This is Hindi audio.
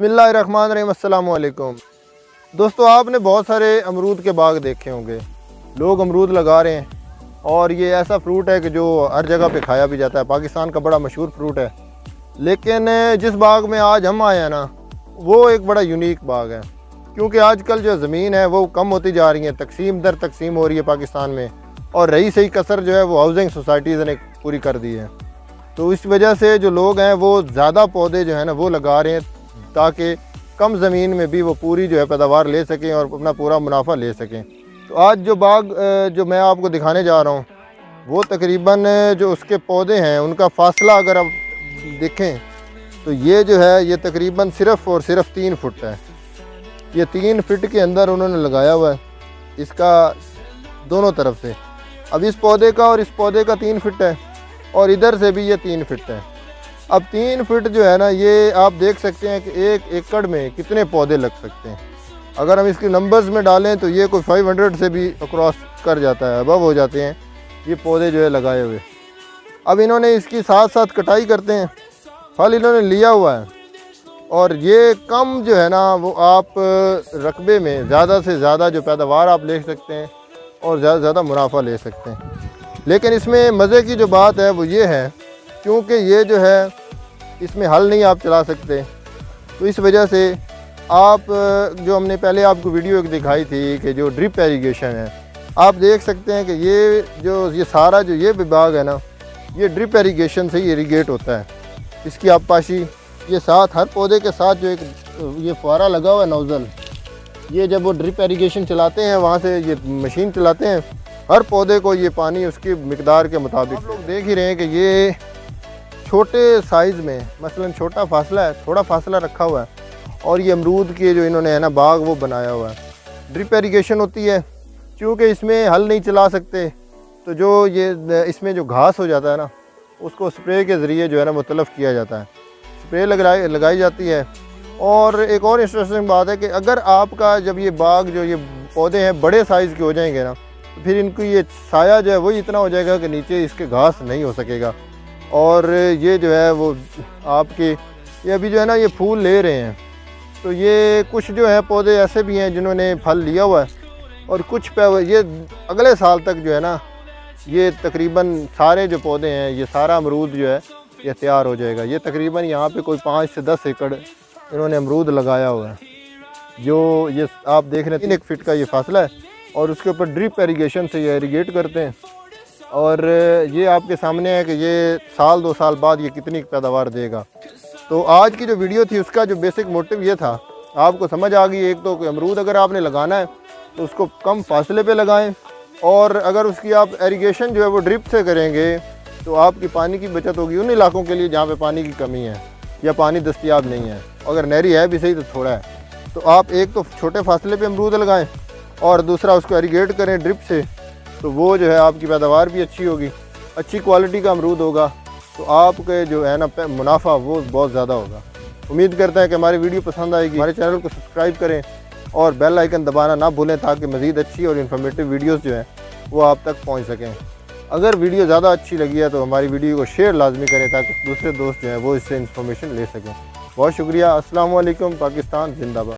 बिस्मिल्लाहिर्रहमानिर्रहीम, अस्सलाम वालेकुम। दोस्तों, आपने बहुत सारे अमरूद के बाग देखे होंगे। लोग अमरूद लगा रहे हैं और ये ऐसा फ्रूट है कि जो हर जगह पे खाया भी जाता है। पाकिस्तान का बड़ा मशहूर फ्रूट है। लेकिन जिस बाग में आज हम आए हैं ना, वो एक बड़ा यूनिक बाग है, क्योंकि आजकल जो ज़मीन है वो कम होती जा रही है, तकसीम दर तकसीम हो रही है पाकिस्तान में, और रही सही कसर जो है वो हाउसिंग सोसाइटीज़ ने पूरी कर दी है। तो इस वजह से जो लोग हैं वो ज़्यादा पौधे जो है ना वो लगा रहे हैं, ताकि कम ज़मीन में भी वो पूरी जो है पैदावार ले सकें और अपना पूरा मुनाफा ले सकें। तो आज जो बाग जो मैं आपको दिखाने जा रहा हूँ, वो तकरीबन जो उसके पौधे हैं उनका फ़ासला अगर आप देखें तो ये जो है ये तकरीबन सिर्फ़ और सिर्फ 3 फुट है। ये 3 फीट के अंदर उन्होंने लगाया हुआ है इसका दोनों तरफ से। अब इस पौधे का और इस पौधे का 3 फीट है और इधर से भी ये 3 फीट है। अब 3 फीट जो है ना, ये आप देख सकते हैं कि 1 एकड़ में कितने पौधे लग सकते हैं। अगर हम इसके नंबर्स में डालें तो ये कोई 500 से भी क्रॉस कर जाता है, अबव हो जाते हैं ये पौधे जो है लगाए हुए। अब इन्होंने इसकी साथ साथ कटाई करते हैं, फल इन्होंने लिया हुआ है, और ये कम जो है ना वो आप रकबे में ज़्यादा से ज़्यादा जो पैदावार आप ले सकते हैं और ज़्यादा से ज़्यादा मुनाफा ले सकते हैं। लेकिन इसमें मज़े की जो बात है वो ये है, क्योंकि ये जो है इसमें हल नहीं आप चला सकते, तो इस वजह से आप जो हमने पहले आपको वीडियो एक दिखाई थी कि जो ड्रिप एरीगेशन है, आप देख सकते हैं कि ये सारा जो ये विभाग है ना, ये ड्रिप एरीगेशन से ही इरीगेट होता है। इसकी आबपाशी ये साथ हर पौधे के साथ जो एक ये फुहारा लगा हुआ है नोज़ल, ये जब वो ड्रिप एरीगेशन चलाते हैं वहाँ से ये मशीन चलाते हैं, हर पौधे को ये पानी उसकी मिकदार के मुताबिक। आप लोग देख ही रहे हैं कि ये छोटे साइज़ में, मसलन छोटा फासला है, थोड़ा फासला रखा हुआ है, और ये अमरूद के जो इन्होंने है ना बाग वो बनाया हुआ है। ड्रिप एरीगेशन होती है, क्योंकि इसमें हल नहीं चला सकते, तो जो ये इसमें जो घास हो जाता है ना, उसको स्प्रे के ज़रिए जो है ना वो तलफ़ किया जाता है, स्प्रे लगाई जाती है। और एक और इंटरेस्टिंग बात है कि अगर आपका जब ये बाग जो ये पौधे हैं बड़े साइज़ के हो जाएंगे ना, तो फिर इनको ये साया जो है वही इतना हो जाएगा कि नीचे इसके घास नहीं हो सकेगा। और ये जो है वो आपके ये अभी जो है ना ये फूल ले रहे हैं, तो ये कुछ जो है पौधे ऐसे भी हैं जिन्होंने फल लिया हुआ है, और कुछ ये अगले साल तक जो है ना ये तकरीबन सारे जो पौधे हैं ये सारा अमरूद जो है ये तैयार हो जाएगा। ये तकरीबन यहाँ पे कोई 5 से 10 एकड़ इन्होंने अमरूद लगाया हुआ है। जो ये आप देख रहे हैं 3 फीट का ये फासला है, और उसके ऊपर ड्रिप एरीगेशन से ये इरीगेट करते हैं, और ये आपके सामने है कि ये साल 2 साल बाद ये कितनी पैदावार देगा। तो आज की जो वीडियो थी उसका जो बेसिक मोटिव ये था, आपको समझ आ गई। एक तो अमरूद अगर आपने लगाना है तो उसको कम फासले पे लगाएं, और अगर उसकी आप एरीगेशन जो है वो ड्रिप से करेंगे तो आपकी पानी की बचत होगी उन इलाकों के लिए जहाँ पे पानी की कमी है या पानी दस्तयाब नहीं है। अगर नहरी है भी सही तो थोड़ा है, तो आप एक तो छोटे फासले पे अमरूद लगाएं और दूसरा उसको एरीगेट करें ड्रिप से, तो वो जो है आपकी पैदावार भी अच्छी होगी, अच्छी क्वालिटी का अमरूद होगा, तो आपके जो है ना मुनाफा वो बहुत ज़्यादा होगा। उम्मीद करते हैं कि हमारी वीडियो पसंद आएगी। हमारे चैनल को सब्सक्राइब करें और बेल आइकन दबाना ना भूलें, ताकि मज़ीद अच्छी और इन्फॉर्मेटिव वीडियोस जो हैं वो आप तक पहुंच सकें। अगर वीडियो ज़्यादा अच्छी लगी है तो हमारी वीडियो को शेयर लाजमी करें, ताकि दूसरे दोस्त जो हैं वो इससे इन्फॉर्मेशन ले सकें। बहुत शुक्रिया। अस्सलाम वालेकुम। पाकिस्तान जिंदाबाद।